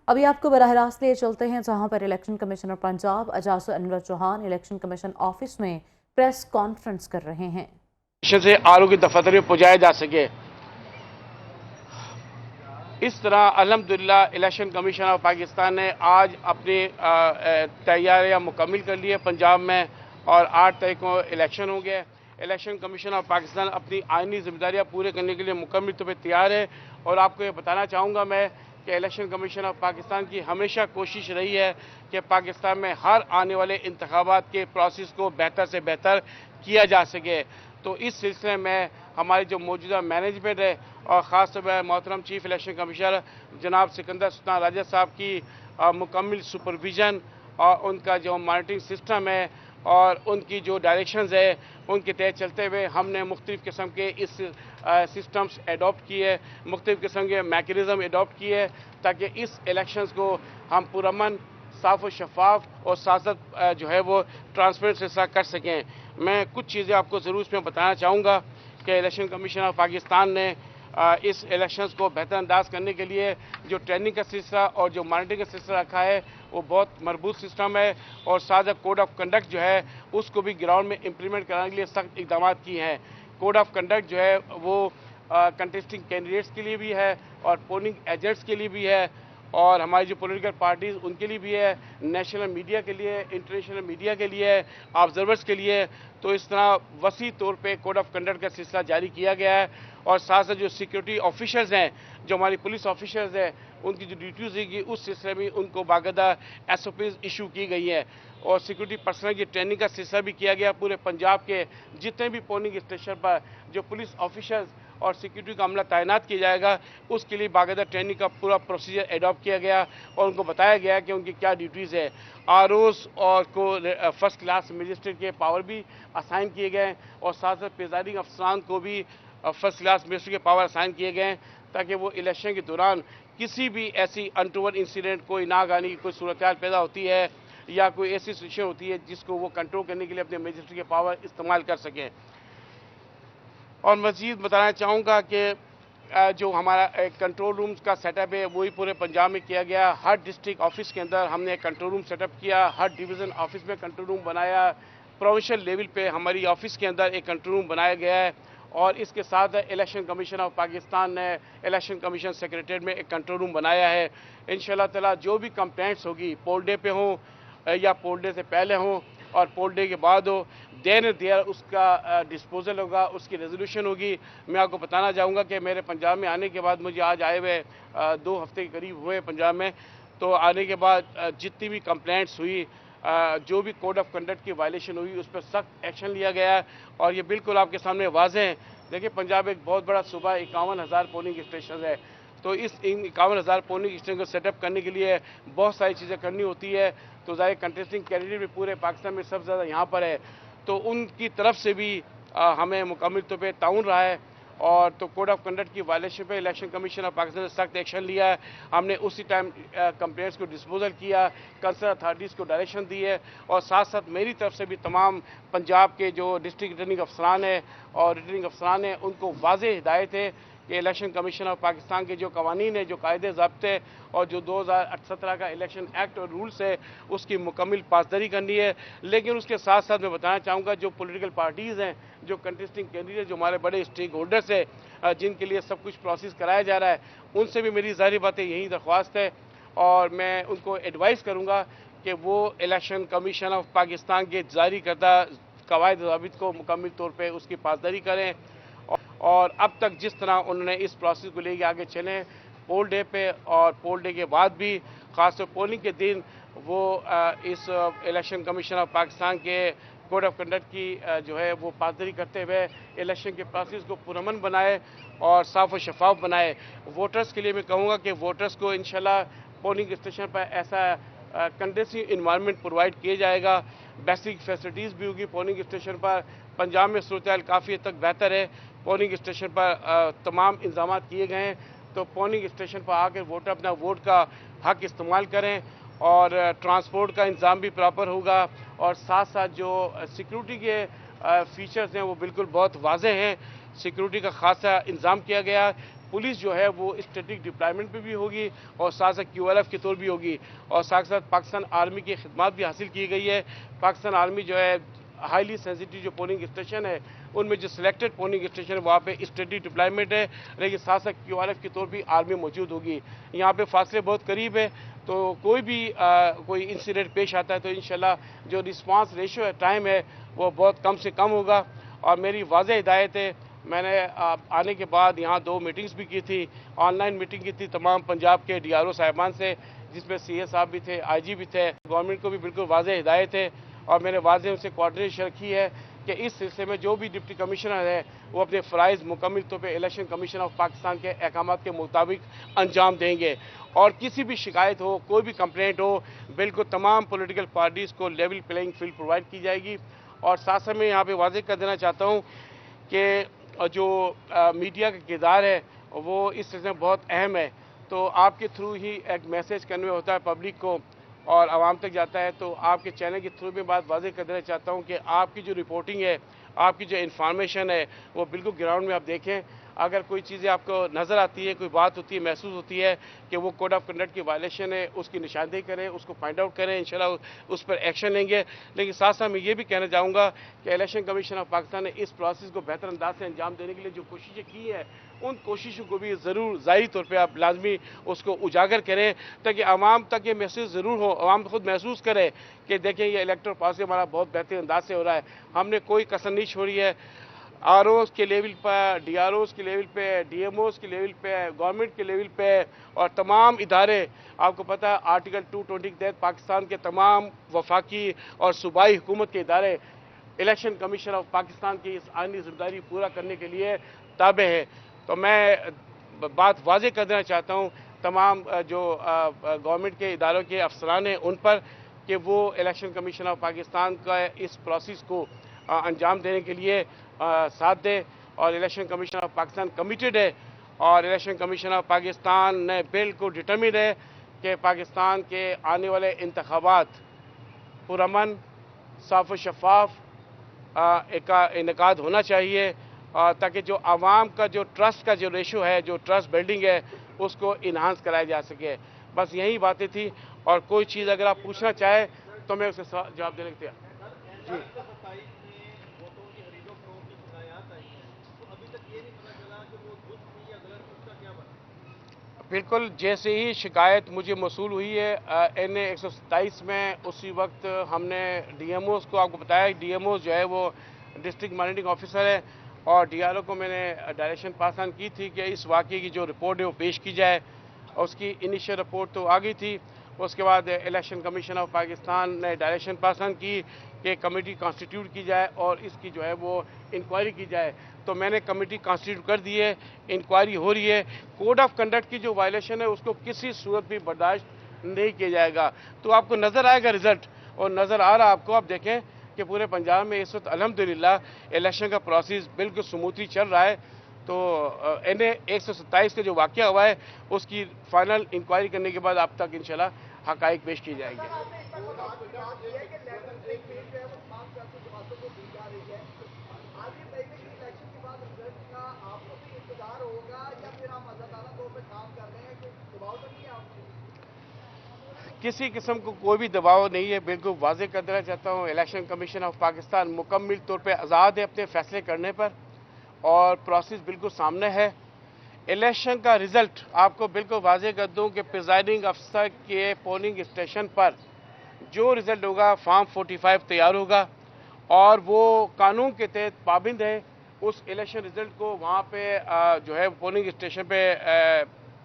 अभी आपको बराह रास्त लिए चलते हैं जहां पर election commissioner Punjab Ejaz Anwar Chauhan election commission office में प्रेस कॉन्फ्रेंस कर रहे हैं। से आलू की दफातर में पहुंचाया जा सके। इस तरह अल्हम्दुलिल्लाह इलेक्शन कमीशन ऑफ पाकिस्तान ने आज अपनी तैयारियां मुकम्मल कर ली है पंजाब में, और 8 तारीख को इलेक्शन होंगे। इलेक्शन कमीशन ऑफ पाकिस्तान अपनी आइनी जिम्मेदारियां पूरे करने के लिए मुकम्मल तौर पर तैयार है। और आपको ये बताना चाहूँगा मैं कि इलेक्शन कमीशन ऑफ पाकिस्तान की हमेशा कोशिश रही है कि पाकिस्तान में हर आने वाले इंतखाबात के प्रोसेस को बेहतर से बेहतर किया जा सके। तो इस सिलसिले में हमारी जो मौजूदा मैनेजमेंट है और ख़ास तौर पर मोहतरम चीफ इलेक्शन कमिश्नर जनाब सिकंदर सुल्तान राजा साहब की मुकम्मल सुपरविज़न और उनका जो मॉनिटरिंग सिस्टम है और उनकी जो डायरेक्शंस है उनके तहत चलते हुए हमने मुख्तलिफ़ किस्म के इस सिस्टम्स एडॉप्ट किए, मुख्तलिफ़ किस्म के मैकेनिज़्म एडॉप्ट किए ताकि इस इलेक्शंस को हम पुरअमन साफ और शफाफ और साथ साथ जो है वो ट्रांसपेरेंट से साथ कर सकें। मैं कुछ चीज़ें आपको ज़रूर इसमें बताना चाहूँगा कि इलेक्शन कमीशन ऑफ पाकिस्तान ने इस इलेक्शंस को बेहतर अंदाज करने के लिए जो ट्रेनिंग का सिलसिला और जो मॉनिटरिंग का सिलसिला रखा है वो बहुत मजबूत सिस्टम है, और साथ कोड ऑफ कंडक्ट जो है उसको भी ग्राउंड में इम्प्लीमेंट कराने के लिए सख्त इकदाम किए हैं। कोड ऑफ कंडक्ट जो है वो कंटेस्टिंग कैंडिडेट्स के लिए भी है और पोलिंग एजेंट्स के लिए भी है, और हमारी जो पॉलिटिकल पार्टीज उनके लिए भी है, नेशनल मीडिया के लिए, इंटरनेशनल मीडिया के लिए, ऑब्जर्वर्स के लिए। तो इस तरह वसी तौर पे कोड ऑफ कंडक्ट का सिलसिला जारी किया गया है। और साथ साथ जो सिक्योरिटी ऑफिसर्स हैं, जो हमारी पुलिस ऑफिसर्स हैं, उनकी जो ड्यूटीज़ होगी उस सिलसिले में उनको बाकायदा SOPs इशू की गई है। और सिक्योरिटी पर्सनल की ट्रेनिंग का सिलसिला भी किया गया। पूरे पंजाब के जितने भी पोलिंग स्टेशन पर जो पुलिस ऑफिसर्स और सिक्योरिटी का अमला तैनात किया जाएगा उसके लिए बाकायदा ट्रेनिंग का पूरा प्रोसीजर एडॉप्ट किया गया और उनको बताया गया कि उनकी क्या ड्यूटीज़ है। ROs और को फर्स्ट क्लास मजिस्ट्रेट के पावर भी असाइन किए गए और साथ साथ प्रिजाइडिंग अफसरान को भी फर्स्ट क्लास मजिस्ट्रेट के पावर असाइन किए गए ताकि वो इलेक्शन के दौरान किसी भी ऐसी अनटोवर्ड इंसिडेंट, कोई नागानी कोई सूरत पैदा होती है या कोई ऐसी सिचुएशन होती है जिसको वो कंट्रोल करने के लिए अपने मजिस्ट्रेट के पावर इस्तेमाल कर सकें। और मज़ीद बताना चाहूँगा कि जो हमारा कंट्रोल रूम का सेटअप है वही पूरे पंजाब में किया गया। हर डिस्ट्रिक्ट ऑफिस के अंदर हमने एक कंट्रोल रूम सेटअप किया, हर डिवीज़न ऑफिस में कंट्रोल रूम बनाया, प्रोविंशियल लेवल पे हमारी ऑफिस के अंदर एक कंट्रोल रूम बनाया गया है। और इसके साथ इलेक्शन कमीशन ऑफ पाकिस्तान ने इलेक्शन कमीशन सेक्रेटरीट में एक कंट्रोल रूम बनाया है। इंशाल्लाह ताला जो भी कंप्लेंट्स होगी पोल डे पे हो या पोल डे से पहले हो और पोल डे के बाद हो, देर उसका डिस्पोजल होगा, उसकी रेजोल्यूशन होगी। मैं आपको बताना चाहूँगा कि मेरे पंजाब में आने के बाद, मुझे आज आए हुए 2 हफ्ते के करीब हुए पंजाब में, तो आने के बाद जितनी भी कंप्लेंट्स हुई, जो भी कोड ऑफ कंडक्ट की वायलेशन हुई उस पर सख्त एक्शन लिया गया है। और ये बिल्कुल आपके सामने वाज़ेह है। देखिए पंजाब एक बहुत बड़ा सूबा, 51,000 पोलिंग स्टेशन है, तो इस 51,000 पोलिंग स्टेशन को सेटअप करने के लिए बहुत सारी चीज़ें करनी होती है। तो ज़ाहिर कंटेस्टिंग कैंडिडेट भी पूरे पाकिस्तान में सबसे ज़्यादा यहाँ पर है, तो उनकी तरफ से भी हमें मुकम्मल तौर पर ताउन रहा है। और तो कोड ऑफ कंडक्ट की वायलेशन पे इलेक्शन कमीशन ऑफ पाकिस्तान ने सख्त एक्शन लिया है। हमने उसी टाइम कंप्लेंट्स को डिस्पोजल किया, कंसर्न अथॉरिटीज़ को डायरेक्शन दी है, और साथ साथ मेरी तरफ से भी तमाम पंजाब के जो डिस्ट्रिक्ट रिटर्निंग अफसरान हैं और रिटर्निंग अफसरान हैं उनको वाज़ेह हिदायत है कि इलेक्शन कमीशन ऑफ पाकिस्तान के जो कवानीन है, जो कायदे ज़ाब्ते और जो 2017 का इलेक्शन एक्ट और रूल्स है उसकी मुकम्मल पासदारी करनी है। लेकिन उसके साथ साथ मैं बताना चाहूँगा जो पॉलिटिकल पार्टीज़ हैं, जो कंटेस्टिंग कैंडिडेट, जो हमारे बड़े स्टेक होल्डर्स हैं जिनके लिए सब कुछ प्रोसेस कराया जा रहा है, उनसे भी मेरी ज़ाहिर बात है यही दरख्वास्त है। और मैं उनको एडवाइस करूँगा कि वो इलेक्शन कमीशन ऑफ पाकिस्तान के जारी करदा कवायद ज़ाबित को मुकम्मल तौर पर उसकी पासदारी करें। और अब तक जिस तरह उन्होंने इस प्रोसेस को लेके आगे चलें, पोल डे पे और पोल डे के बाद भी, ख़ासतौर पोलिंग के दिन, वो इस इलेक्शन कमीशन ऑफ पाकिस्तान के कोड ऑफ कंडक्ट की जो है वो पासदारी करते हुए इलेक्शन के प्रोसेस को पुरअमन बनाए और साफ और शफाफ बनाए। वोटर्स के लिए मैं कहूँगा कि वोटर्स को इंशाल्लाह पोलिंग स्टेशन पर ऐसा कंडक्टिव इन्वायरमेंट प्रोवाइड किया जाएगा, बेसिक फैसिलिटीज़ भी होगी पोलिंग स्टेशन पर। पंजाब में सूरत हाल काफ़ी हद तक बेहतर है, पोलिंग स्टेशन पर तमाम इंतजाम किए गए हैं, तो पोलिंग स्टेशन पर आकर वोटर अपना वोट का हक इस्तेमाल करें। और ट्रांसपोर्ट का इंतज़ाम भी प्रॉपर होगा, और साथ साथ जो सिक्योरिटी के फीचर्स हैं वो बिल्कुल बहुत वाज़ेह हैं। सिक्योरिटी का खासा इंतज़ाम किया गया पुलिस जो है वो स्ट्रेटेजिक डिप्लॉयमेंट पे भी होगी और साथ साथ QRF के तौर भी होगी और साथ साथ पाकिस्तान आर्मी की खिदमत भी हासिल की गई है। पाकिस्तान आर्मी जो है हाईली सेंसिटिव जो पोलिंग स्टेशन है उनमें जो सिलेक्टेड पोलिंग स्टेशन है वहाँ पे स्ट्रेटेजिक डिप्लॉयमेंट है, लेकिन साथ साथ QRF के तौर भी आर्मी मौजूद होगी। यहाँ पे फासले बहुत करीब है, तो कोई भी कोई इंसिडेंट पेश आता है तो इंशाल्लाह जो रिस्पांस रेशियो है, टाइम है, वो बहुत कम से कम होगा। और मेरी वाज़ेह हिदायत है, मैंने आने के बाद यहाँ 2 मीटिंग्स भी की थी, ऑनलाइन मीटिंग की थी तमाम पंजाब के DRO साहिबान से, जिसमें CS साहब भी थे, IG भी थे। गवर्नमेंट को भी बिल्कुल वाज़ेह हिदायत है और मैंने वाज़ेह उनसे कोऑर्डिनेशन रखी है कि इस सिलसिले में जो भी डिप्टी कमिश्नर है वो अपने फ़राइज़ मुकम्मल तौर पे इलेक्शन कमीशन ऑफ पाकिस्तान के अहकामात के मुताबिक अंजाम देंगे। और किसी भी शिकायत हो, कोई भी कंप्लेंट हो, बिल्कुल तमाम पॉलिटिकल पार्टीज़ को लेवल प्लेइंग फील्ड प्रोवाइड की जाएगी। और साथ साथ मैं यहाँ पे वाज़ेह कर देना चाहता हूँ कि जो मीडिया का किरदार है वो इस सिलसिले में बहुत अहम है। तो आपके थ्रू ही एक मैसेज कन्वे होता है पब्लिक को और आवाम तक जाता है। तो आपके चैनल के थ्रू में बात वाज़ेह कर देना चाहता हूँ कि आपकी जो रिपोर्टिंग है, आपकी जो इन्फॉर्मेशन है, वो बिल्कुल ग्राउंड में आप देखें। अगर कोई चीज़ें आपको नज़र आती है, कोई बात होती है, महसूस होती है कि वो कोड ऑफ कंडक्ट की वायलेशन है, उसकी निशानदेही करें, उसको फाइंड आउट करें, इंशाल्लाह उस पर एक्शन लेंगे। लेकिन साथ साथ मैं ये भी कहना चाहूँगा कि इलेक्शन कमीशन ऑफ पाकिस्तान ने इस प्रोसेस को बेहतर अंदाज से अंजाम देने के लिए जो कोशिशें की हैं, उन कोशिशों को भी ज़रूर ज़ाहिरी तौर पे आप लाजमी उसको उजागर करें, ताकि आवाम तक ये महसूस ज़रूर हो, आवाम खुद महसूस करे कि देखें ये इलेक्टोरल प्रोसेस हमारा बहुत बेहतर अंदाज से हो रहा है, हमने कोई कसर नहीं छोड़ी है। ROs के लेवल पर, DROs के लेवल पे, DMOs के लेवल पे, गवर्नमेंट के लेवल पे और तमाम इदारे, आपको पता है आर्टिकल 220 के तहत पाकिस्तान के तमाम वफाकी और सूबाई हुकूमत के इदारे इलेक्शन कमीशन ऑफ पाकिस्तान की इस आइनी जिम्मेदारी पूरा करने के लिए ताबे है। तो मैं बात वाज़ेह कर देना चाहता हूँ तमाम जो गवर्नमेंट के इदारों के अफसरान हैं उन पर कि वो इलेक्शन कमीशन ऑफ पाकिस्तान का इस प्रोसेस को अंजाम देने के लिए साथ दें। और election commission of Pakistan committed है और इलेक्शन कमीशन ऑफ पाकिस्तान ने बिल्कुल डिटर्मिन्ड है कि पाकिस्तान के आने वाले इंतखाबात पुरअमन, साफ व शफाफ इनेकाद होना चाहिए ताकि जो आवाम का जो ट्रस्ट का जो रेशो है, जो ट्रस्ट बिल्डिंग है, उसको इन्हांस कराया जा सके। बस यही बातें थी और कोई चीज़ अगर आप पूछना चाहें तो मैं उसे जवाब देने के तैयार। जी बिल्कुल, जैसे ही शिकायत मुझे मौसूल हुई है NA 127 में, उसी वक्त हमने DMOs को आपको बताया। DMOs जो है वो डिस्ट्रिक्ट मॉनिटरिंग ऑफिसर है और DRO को मैंने डायरेक्शन पास ऑन की थी कि इस वाक़े की जो रिपोर्ट है वो पेश की जाए। उसकी इनिशियल रिपोर्ट तो आ गई थी। उसके बाद इलेक्शन कमीशन ऑफ पाकिस्तान ने डायरेक्शन पास ऑन की कि कमेटी कॉन्स्टिट्यूट की जाए और इसकी जो है वो इंक्वायरी की जाए। तो मैंने कमेटी कॉन्स्टिट्यूट कर दी है, इंक्वायरी हो रही है। कोड ऑफ कंडक्ट की जो वायलेशन है उसको किसी सूरत भी बर्दाश्त नहीं किया जाएगा। तो आपको नज़र आएगा रिज़ल्ट, और नज़र आ रहा आपको, आप देखें कि पूरे पंजाब में इस वक्त अल्हम्दुलिल्लाह इलेक्शन का प्रोसेस बिल्कुल स्मूथली चल रहा है। तो NA 127 का जो वाक़या हुआ है उसकी फाइनल इंक्वायरी करने के बाद आप तक इंशाल्लाह हक़ाइक़ पेश की जाएंगे। किसी किस्म को कोई भी दबाव नहीं है, बिल्कुल वाज़ेह कर देना चाहता हूँ। इलेक्शन कमीशन ऑफ पाकिस्तान मुकम्मल तौर पे आज़ाद है अपने फैसले करने पर और प्रोसेस बिल्कुल सामने है। इलेक्शन का रिज़ल्ट आपको बिल्कुल वाज़ेह कर दूँ कि प्रिजाइडिंग अफसर के पोलिंग स्टेशन पर जो रिज़ल्ट होगा, फॉर्म 45 तैयार होगा और वो कानून के तहत पाबंद है उस इलेक्शन रिज़ल्ट को वहाँ पे जो है पोलिंग स्टेशन पे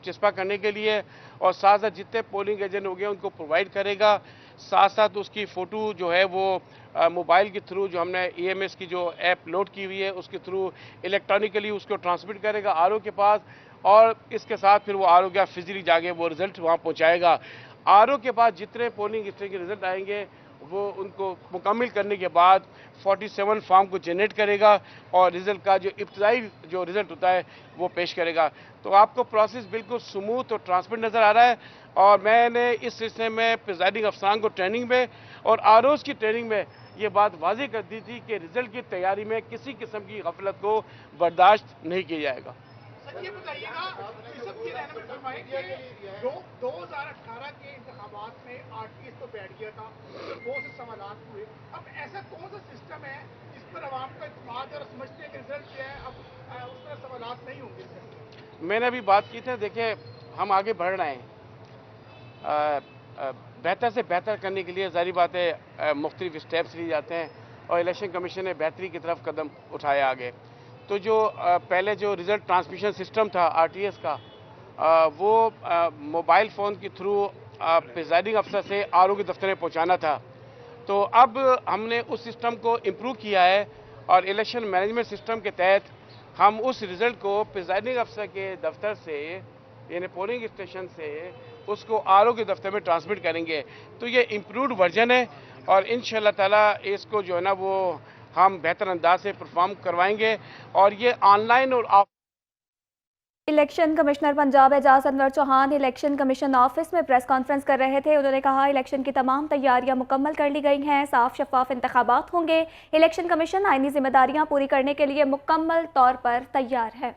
चिस्पा करने के लिए, और साथ साथ जितने पोलिंग एजेंट हो गए उनको प्रोवाइड करेगा। साथ साथ उसकी फ़ोटो जो है वो मोबाइल के थ्रू, जो हमने EMS की जो ऐप लोड की हुई है उसके थ्रू इलेक्ट्रॉनिकली उसको ट्रांसमिट करेगा RO के पास, और इसके साथ फिर वो RO का फिजिकली जाके वो रिज़ल्ट वहाँ पहुँचाएगा। RO के पास जितने पोलिंग स्टेशन के रिज़ल्ट आएंगे वो उनको मुकम्मल करने के बाद 47 फॉर्म को जनरेट करेगा और रिज़ल्ट का जो इब्तदाई जो रिज़ल्ट होता है वो पेश करेगा। तो आपको प्रोसेस बिल्कुल स्मूथ और ट्रांसपेरेंट नज़र आ रहा है। और मैंने इस सिलसिले में प्रिजाइडिंग अफसरान को ट्रेनिंग में और ROs की ट्रेनिंग में ये बात वाज़ेह कर दी थी कि रिज़ल्ट की तैयारी में किसी किस्म की गफलत को बर्दाश्त नहीं किया जाएगा। یہ بتائیے گا سب کی رہنمائی فرمائیں کہ 2018 کے انتخابات میں RTS تو بیٹھ گیا تھا، بہت سے سوالات ہوئے، اب ایسا کون سا سسٹم ہے جس پر عوام کا اعتماد اور سمجھتے ہیں کہ رزلٹ کیا ہے، اب اس طرح سوالات نہیں ہوں گے؟ میں نے ابھی بات کی تھی، دیکھیں ہم آگے بڑھ رہے ہیں، بہتر سے بہتر کرنے کے لیے ظاہری بات ہے مختلف اسٹیپس لیے جاتے ہیں اور الیکشن کمیشن نے بہتری کی طرف قدم اٹھایا آگے. تو جو پہلے جو ریزلٹ ٹرانسمیشن سسٹم تھا RTS کا، وہ موبائل فون کے تھرو پریزائڈنگ افسر سے RO کے دفتر میں پہنچانا تھا. تو اب ہم نے اس سسٹم کو امپروو کیا ہے اور الیکشن مینجمنٹ سسٹم کے تحت ہم اس رزلٹ کو پریزائڈنگ افسر کے دفتر سے یعنی پولنگ اسٹیشن سے اس کو RO کے دفتر میں ٹرانسمٹ کریں گے. تو یہ امپرووڈ ورژن ہے اور انشاءاللہ تعالی اس کو جو ہے نا وہ ہم بہتر انداز سے پرفارم کروائیں گے اور یہ آن لائن اور off. Election commissioner Punjab Ejaz Anwar Chauhan election commission office میں پریس کانفرنس کر رہے تھے. انہوں نے کہا الیکشن کی تمام تیاریاں مکمل کر لی گئی ہیں، صاف شفاف انتخابات ہوں گے. الیکشن کمیشن آئینی ذمہ داریاں پوری کرنے کے لیے مکمل طور پر تیار ہے.